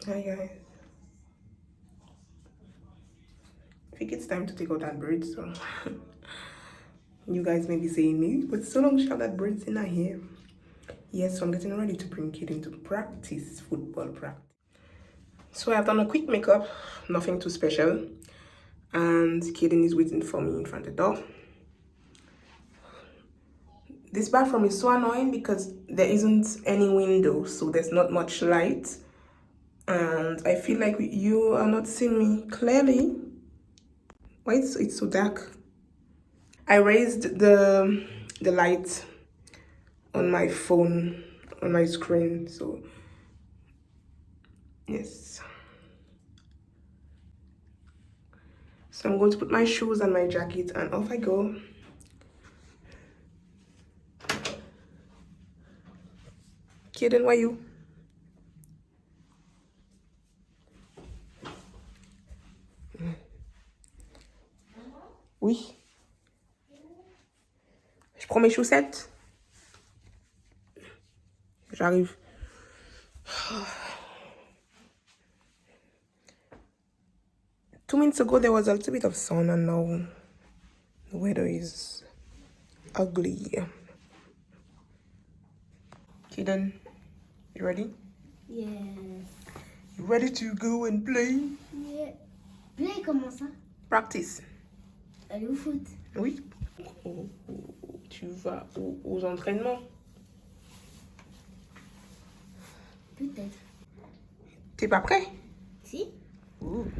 Hi guys. I think it's time to take out that braid, so you guys may be saying me, but so long she have that braids in her hair. Yes, so I'm getting ready to bring Kid into practice, football practice. So I've done a quick makeup, nothing too special. And Kaden is waiting for me in front of the door. This bathroom is so annoying because there isn't any window, so there's not much light. And I feel like you are not seeing me clearly. Why it's so dark? I raised the light on my phone, on my screen, so yes. So I'm going to put my shoes and my jacket and off I go. Kaden, where you? Oui. Je prends mes chaussettes. J'arrive. 2 minutes ago there was a little bit of sun and now the weather is ugly. Kaden, you ready? Yes. You ready to go and play? Yeah. Play comment ça? Practice. Aller au foot. Oui. Tu vas aux entraînements? Peut-être. T'es pas prêt? Si? Ooh.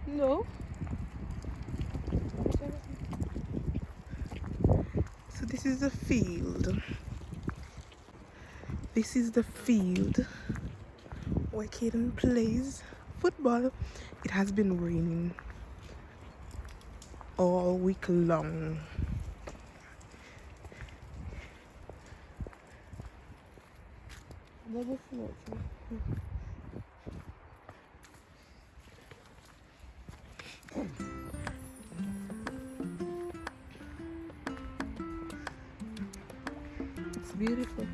No. So this is the field. This is the field where Kaden plays football. It has been raining all week long. It's beautiful.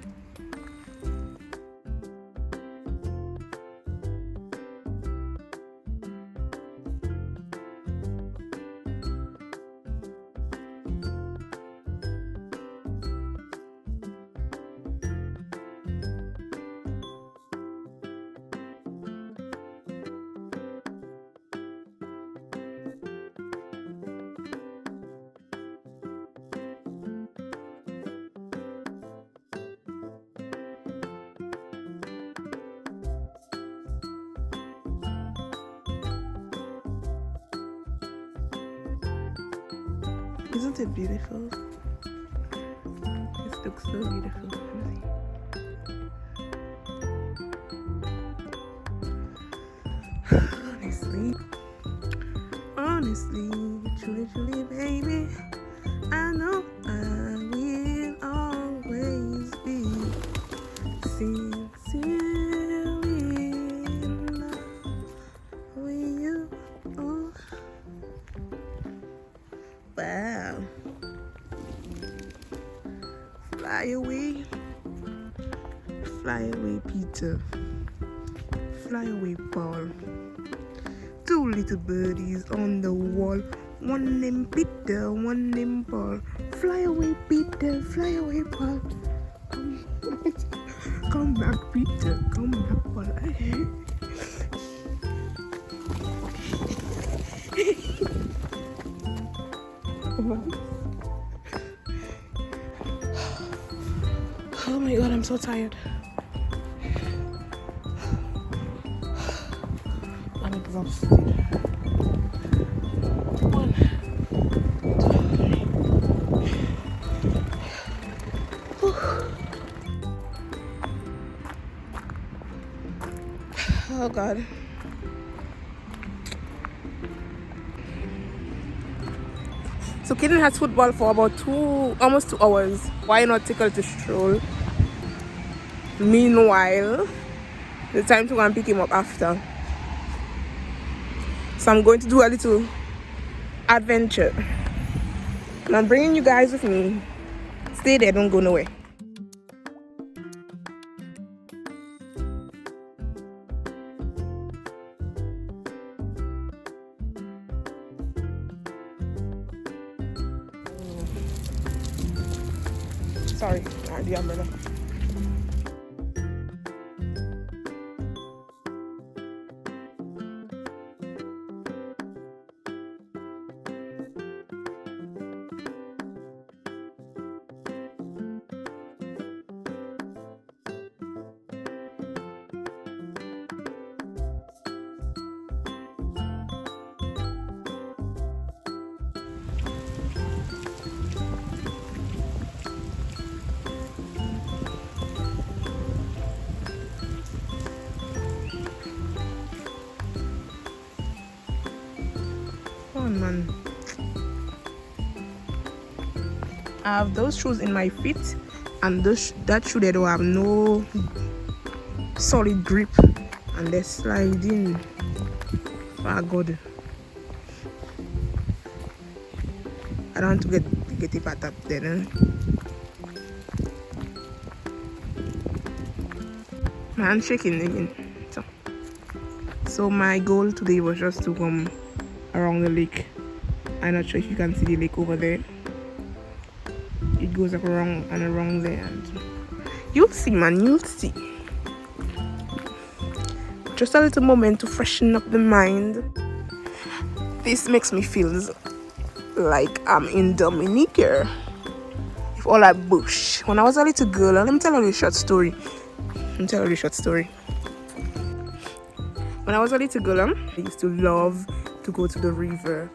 Isn't it beautiful? This looks so beautiful. Honestly, truly, baby, I know I will always be sincerely in love with you. Oh. Wow. Fly away, Peter. Fly away, Paul. 2 little birdies on the wall. One named Peter, one named Paul. Fly away, Peter. Fly away, Paul. Come back, Peter. Come back, Paul. Oh my god, I'm so tired. I'm exhausted. 1, 2, 3. Oh god. So Kaden has football for about almost 2 hours. Why not take her to stroll? Meanwhile, the time to go and pick him up after. So I'm going to do a little adventure. And I'm bringing you guys with me. Stay there, don't go nowhere. Sorry, the umbrella. Come on, man. I have those shoes in my feet, and that shoe they don't have no solid grip, and they're sliding. Oh God, I don't want to get it back up then. My hand's shaking again. So my goal today was just to come around the lake. I'm not sure if you can see the lake over there. It goes up around and around there, and you'll see, man, you'll see. Just a little moment to freshen up the mind. This makes me feel like I'm in Dominica with all that bush. When I was a little girl, let me tell you a short story. When I was a little girl, I used to love to go to the river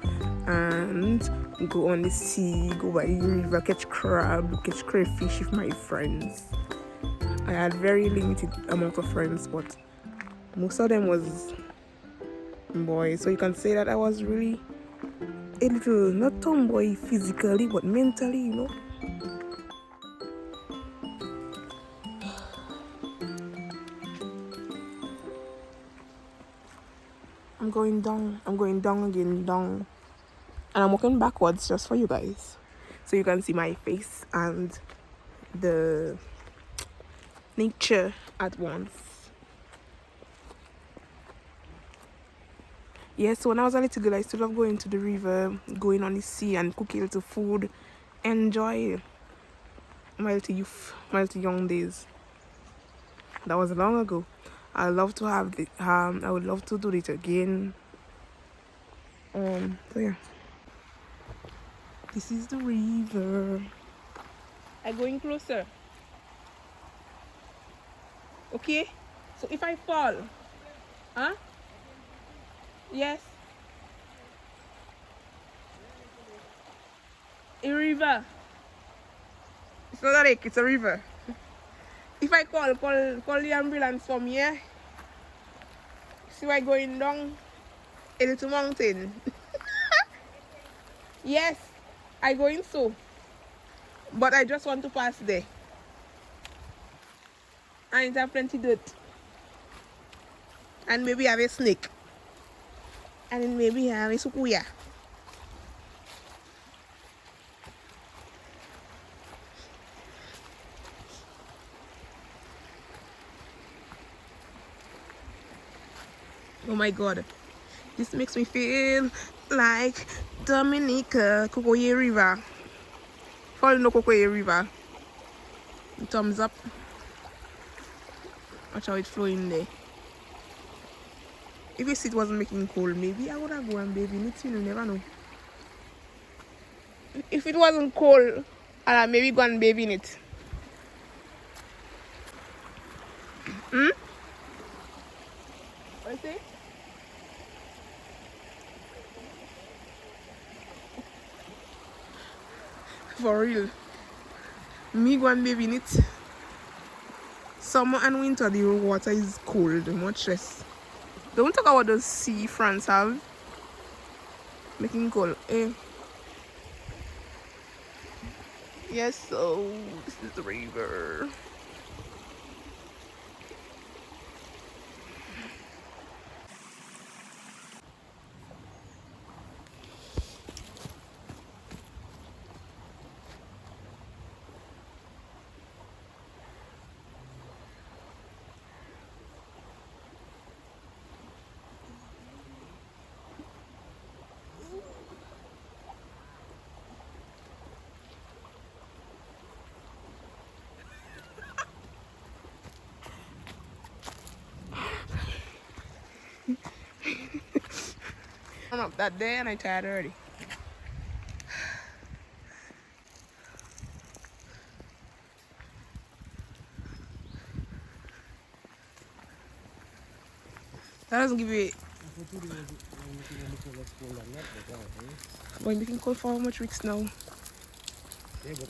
and go on the sea, go by the river, catch crab, catch crayfish with my friends. I had very limited amount of friends, but most of them was boys. So you can say that I was really a little, not tomboy physically, but mentally, you know. I'm going down again, down. And I'm walking backwards just for you guys. So you can see my face and the nature at once. Yes, so when I was a little girl, I used to love going to the river, going on the sea and cooking little food. Enjoy my little youth, my little young days. That was long ago. I love to have the I would love to do it again. So yeah. This is the river. I'm going closer. Okay? So if I fall, huh? Yes. A river. It's not a lake, it's a river. If I call the ambulance for me, yeah? See why going down a little mountain. Yes, I going so. But I just want to pass there. And it have plenty dirt. And maybe have a snake. And then maybe have a sukuya. Oh my God. This makes me feel like Dominica, Cocoye River. Follow no Cocoye River. Thumbs up. Watch how it's flowing there. If this it wasn't making cold, maybe I would have gone and bathe in it, you never know. If it wasn't cold, I'd maybe go and bathe in it. What you say? For real. Me go and bathe in it. Summer and winter, the water is cold, much less. Don't talk about the sea France have. Making cold. Eh? Yes, so this is the river. up that day and I tired already. That doesn't give you. When looking cold for how much weeks now? Yeah, but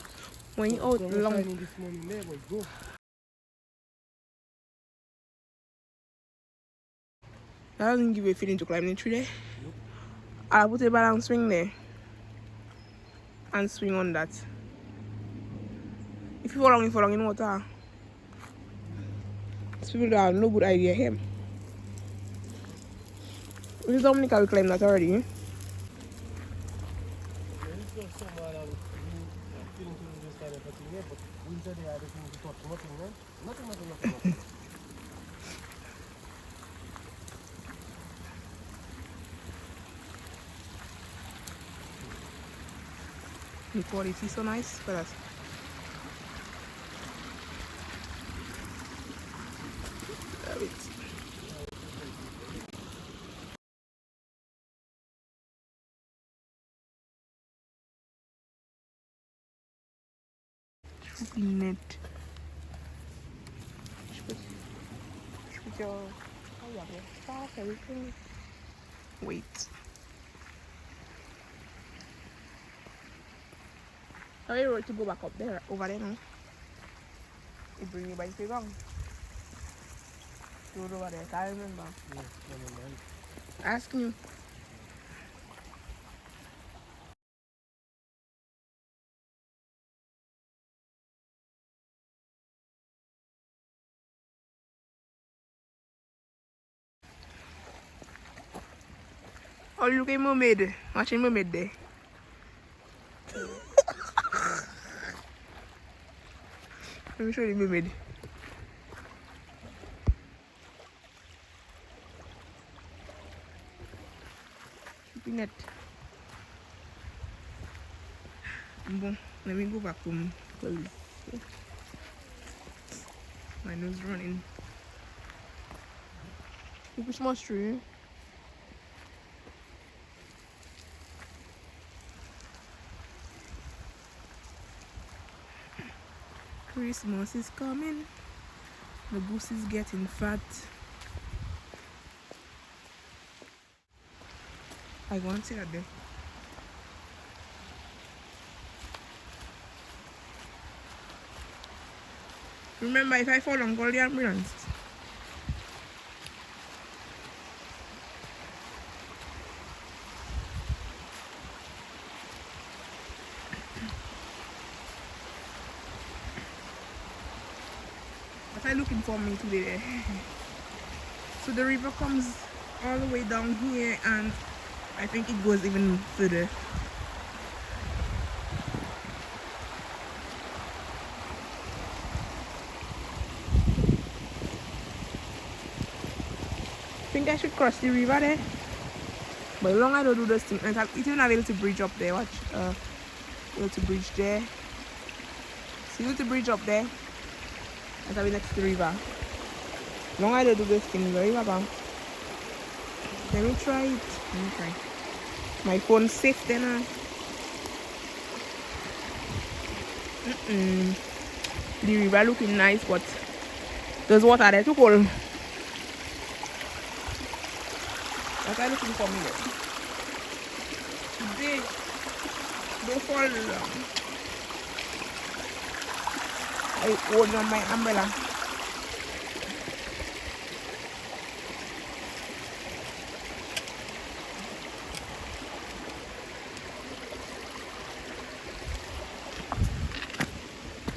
when you out long. This morning, there we go. That doesn't give you a feeling to climb the tree there. Nope. I'll put a balance swing there and swing on that. If you fall long in water, these people don't have no good idea here. This is how many can we climb that already? Yeah, this is somewhere that feeling to this kind of thing here, but winter they are looking to touch nothing, man. Nothing. The quality is so nice for that. Love it. Clean it. Put your stuff, everything. Wait. Are you ready to go back up there, over there now? It bring you by the wrong. Go over there, I remember. Yeah, never mind. Asking you. Oh, look at mermaid. Watching mermaid there. Let me show you the mermaid. Net. Bon, let me go back home because my nose running. Christmas tree. Christmas is coming. The goose is getting fat. I want to see that there. Remember, if I fall on, call the ambulance. What are you looking for me today? So the river comes all the way down here and I think it goes even further. I think I should cross the river there. But long I don't do this thing. It even have a little bridge up there. Watch. Little bridge there. See the little bridge up there? That's have next to the river. Long I don't do this thing, the river bank. Let me try it. Let me try. My phone's safe then. The river looking nice, but there's water there too cold. What are you looking for me there? They fall down. I hold on my umbrella.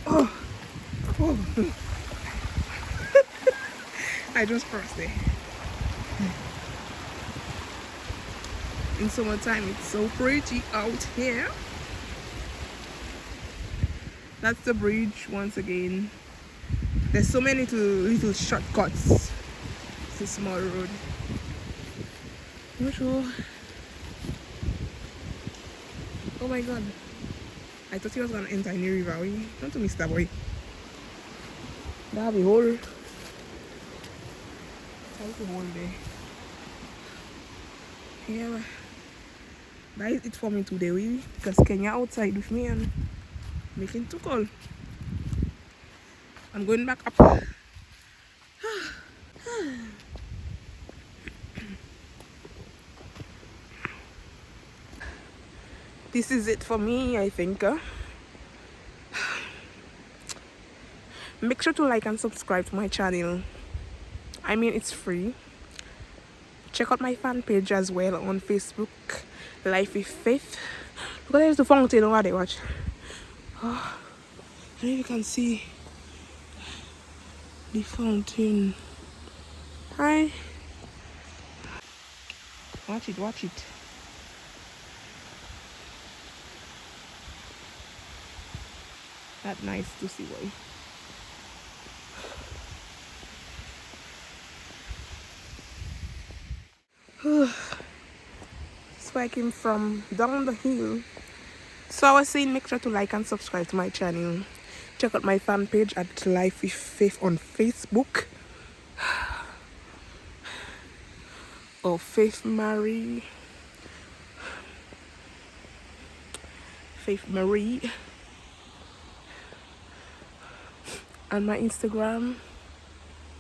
Oh. I just crossed there. In summertime, it's so pretty out here. That's the bridge once again. There's so many little shortcuts. It's a small road. Not sure. Oh my god. I thought he was gonna enter in the river. Don't to Mr. Boy. That'll be hole. That's the hole there. Yeah. That is it for me today, really, because Kenya outside with me and making too cold. I'm going back up. This is it for me, I think. Make sure to like and subscribe to my channel. I mean, it's free. Check out my fan page as well on Facebook, Life with Faith. Look, there's the fountain over there, watch. Oh, I don't know if you can see the fountain. Hi. Watch it, watch it. That's nice to see, boy. So I came from down the hill. So I was saying, make sure to like and subscribe to my channel. Check out my fan page at Life with Faith on Facebook. Or Faith Marie. Faith Marie. And my Instagram,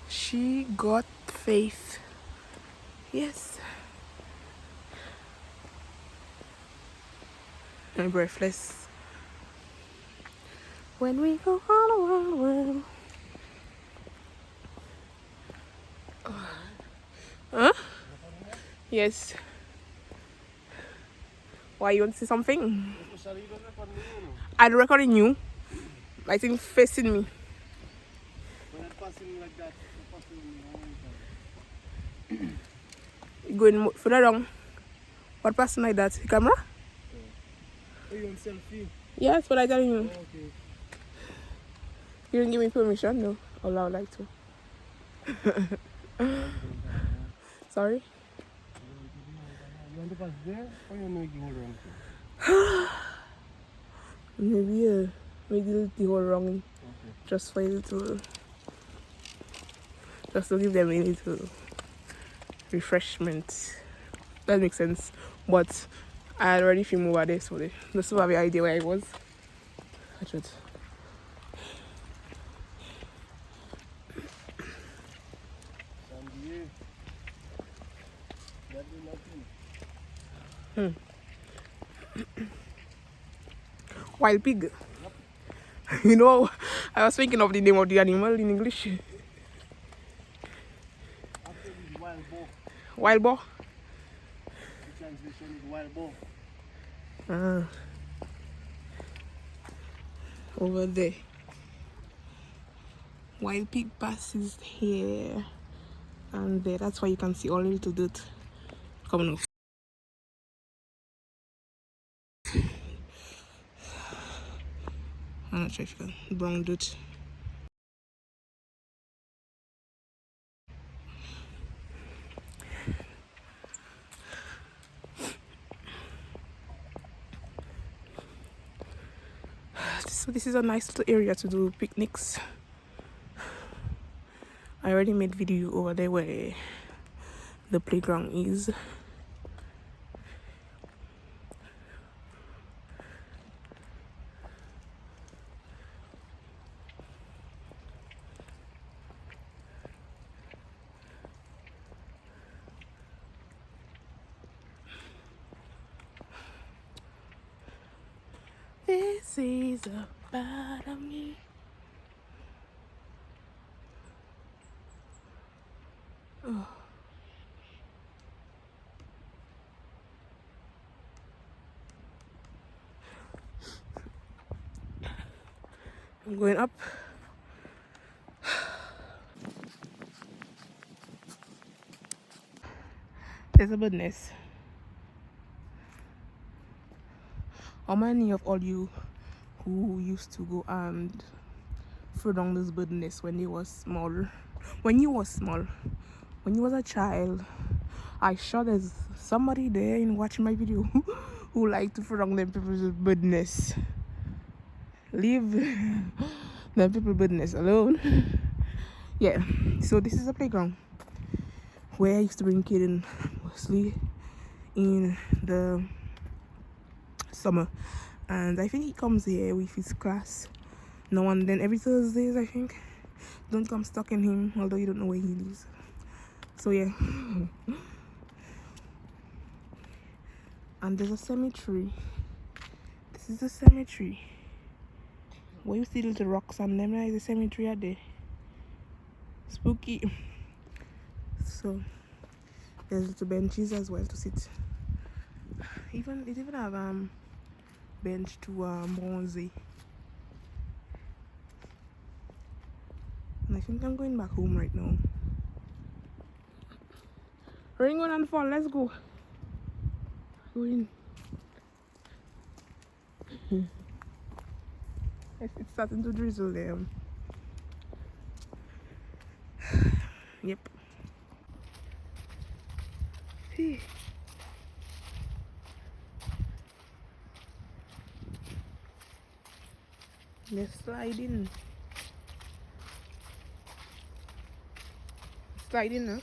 She Got Faith. Yes. I'm breathless. When we go all around the world. Huh? Yes. Why, you want to say something? I'm recording you. I think facing me. Going further down. What person like that? The camera? Oh, you want selfie? Yeah, that's what I'm telling you. Oh, okay. You didn't give me permission, no. Although I would like to. Sorry? You want to pass there or you want to hold on? Maybe make the whole wrong. Okay. Just for you to. Just to give them a little refreshment. That makes sense. But I had already filmed over there, so they just have the idea where I was. I should. Wild pig. Yep. You know, I was thinking of the name of the animal in English. Wild boar. Wild boar? The translation is wild boar. Ah. Over there. Wild pig passes here and there. That's why you can see all the little dirt coming off. I'm not sure if you can. Brown dirt. So this is a nice little area to do picnics. I already made video over there where the playground is. This is about me. Oh. I'm going up. There's a bird nest. How many of all you who used to go and throw down this bird nest when you was small? When you was small, when you was a child, I sure there's somebody there in watching my video who like to throw down them people's bird nest. Leave them people bird nest alone. Yeah, so this is a playground where I used to bring kids in, mostly in the summer, and I think he comes here with his class now and then every Thursdays, I think. Don't come stuck in him, although you don't know where he lives. So yeah. And there's a cemetery. This is a cemetery. Where you see little rocks on them, like the cemetery out there. Spooky. So there's little benches as well to sit. It even have bench to bronze. And I think I'm going back home right now. Rain on and fall, let's go. Go in. It's starting to drizzle there. Yep. Hey. Let's slide in. Slide in now.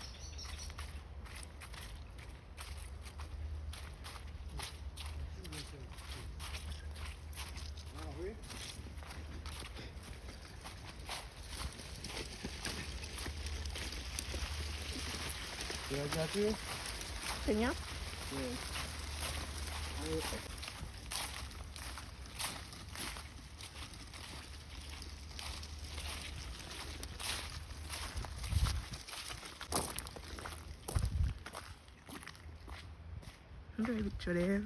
You like that too? Kenya? Yeah. Look at the picture there.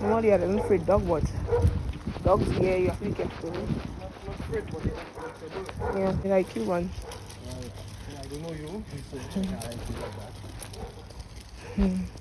No, they are an afraid dog, but dogs here you have to be careful. Not afraid, but they like to do. Yeah, they like you, man. Yeah, I don't know you, so I like you like that.